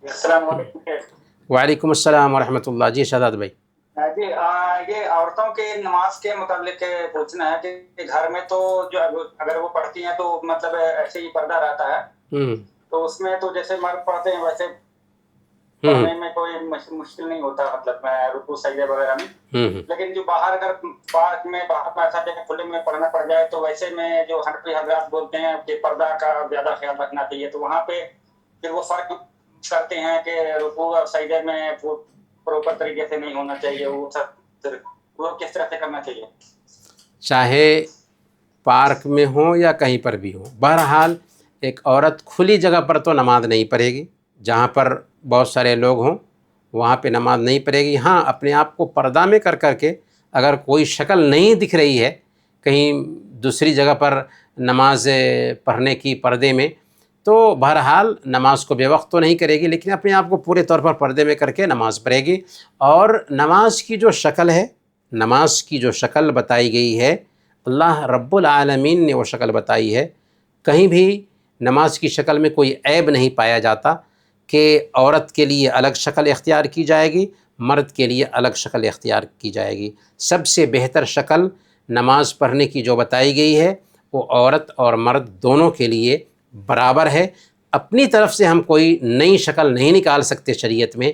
السلام علیکم۔ وعلیکم السلام ورحمۃ اللہ۔ جی شہزاد بھائی۔ جی یہ عورتوں کے نماز کے متعلق پوچھنا ہے کہ گھر میں تو جو اگر وہ پڑھتی ہیں تو مطلب ایسے ہی پردہ رہتا ہے، تو اس میں تو جیسے مرد پڑھتے ہیں ویسے پڑھنے میں کوئی مشکل نہیں ہوتا، مطلب رکوع سجدے وغیرہ میں، لیکن جو باہر اگر پارک میں باہر ایسا جگہ کھلے میں پڑھنا پڑ جائے تو ویسے میں جو حنفی حضرات بولتے ہیں کہ پردہ کا زیادہ خیال رکھنا چاہیے، تو وہاں پہ پھر وہ فرق کرتے ہیں کہ رکوع اور سجدے میں پروپر طریقے سے نہیں ہونا چاہیے، وہ کس طرح سے کرنا چاہیے؟ چاہے پارک میں ہوں یا کہیں پر بھی ہوں، بہرحال ایک عورت کھلی جگہ پر تو نماز نہیں پڑھے گی، جہاں پر بہت سارے لوگ ہوں وہاں پہ نماز نہیں پڑھے گی۔ ہاں، اپنے آپ کو پردہ میں کر کے اگر کوئی شکل نہیں دکھ رہی ہے کہیں دوسری جگہ پر نماز پڑھنے کی پردے میں، تو بہرحال نماز کو بے وقت تو نہیں کرے گی، لیکن اپنے آپ کو پورے طور پر پردے میں کر کے نماز پڑھے گی۔ اور نماز کی جو شکل ہے، نماز کی جو شکل بتائی گئی ہے، اللہ رب العالمین نے وہ شکل بتائی ہے، کہیں بھی نماز کی شکل میں کوئی عیب نہیں پایا جاتا کہ عورت کے لیے الگ شکل اختیار کی جائے گی، مرد کے لیے الگ شکل اختیار کی جائے گی۔ سب سے بہتر شکل نماز پڑھنے کی جو بتائی گئی ہے وہ عورت اور مرد دونوں کے لیے برابر ہے۔ اپنی طرف سے ہم کوئی نئی شکل نہیں نکال سکتے شریعت میں،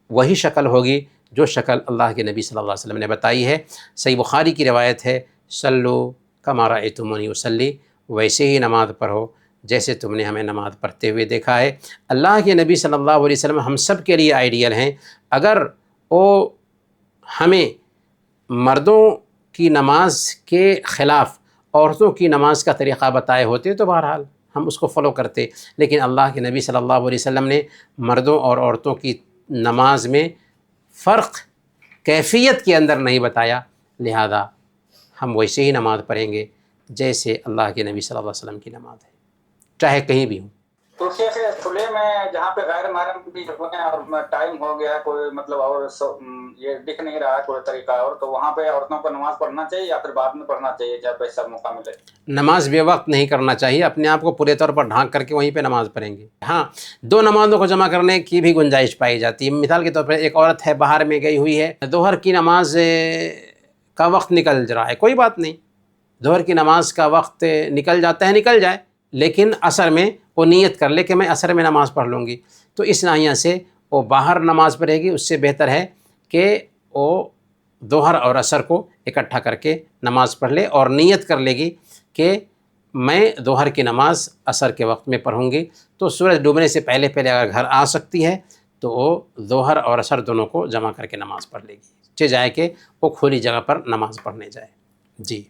وہی شکل ہوگی جو شکل اللہ کے نبی صلی اللہ علیہ وسلم نے بتائی ہے۔ صحیح بخاری کی روایت ہے، صلو کما رأیتمونی اصلی، ویسے ہی نماز پڑھو جیسے تم نے ہمیں نماز پڑھتے ہوئے دیکھا ہے۔ اللہ کے نبی صلی اللہ علیہ وسلم ہم سب کے لیے آئیڈیل ہیں۔ اگر وہ ہمیں مردوں کی نماز کے خلاف عورتوں کی نماز کا طریقہ بتائے ہوتے تو بہرحال ہم اس کو فالو کرتے، لیکن اللہ کے نبی صلی اللہ علیہ وسلم نے مردوں اور عورتوں کی نماز میں فرق کیفیت کے اندر نہیں بتایا، لہذا ہم ویسے ہی نماز پڑھیں گے جیسے اللہ کے نبی صلی اللہ علیہ وسلم کی نماز ہے، چاہے کہیں بھی ہوں۔ تو شیخ کھلے میں جہاں پہ غیر محرم بھی ہیں اور ٹائم ہو گیا کوئی مطلب اور یہ دکھ نہیں رہا کوئی طریقہ، اور تو وہاں پہ عورتوں کو نماز پڑھنا چاہیے یا پھر بعد میں پڑھنا چاہیے جب ایسا موقع ملے؟ نماز بے وقت نہیں کرنا چاہیے، اپنے آپ کو پورے طور پر ڈھانک کر کے وہیں پہ نماز پڑھیں گے۔ ہاں، دو نمازوں کو جمع کرنے کی بھی گنجائش پائی جاتی ہے۔ مثال کے طور پر ایک عورت ہے باہر میں گئی ہوئی ہے، ظہر کی نماز کا وقت نکل رہا ہے، کوئی بات نہیں، ظہر کی نماز کا وقت نکل جاتا ہے، نکل جائے، لیکن عصر میں وہ نیت کر لے کہ میں عصر میں نماز پڑھ لوں گی، تو اس ناحیہ سے وہ باہر نماز پڑھے گی۔ اس سے بہتر ہے کہ وہ ظہر اور عصر کو اکٹھا کر کے نماز پڑھ لے اور نیت کر لے گی کہ میں ظہر کی نماز عصر کے وقت میں پڑھوں گی، تو سورج ڈوبنے سے پہلے اگر گھر آ سکتی ہے تو وہ ظہر اور عصر دونوں کو جمع کر کے نماز پڑھ لے گی، چاہے جائے کہ وہ کھلی جگہ پر نماز پڑھنے جائے۔ جی۔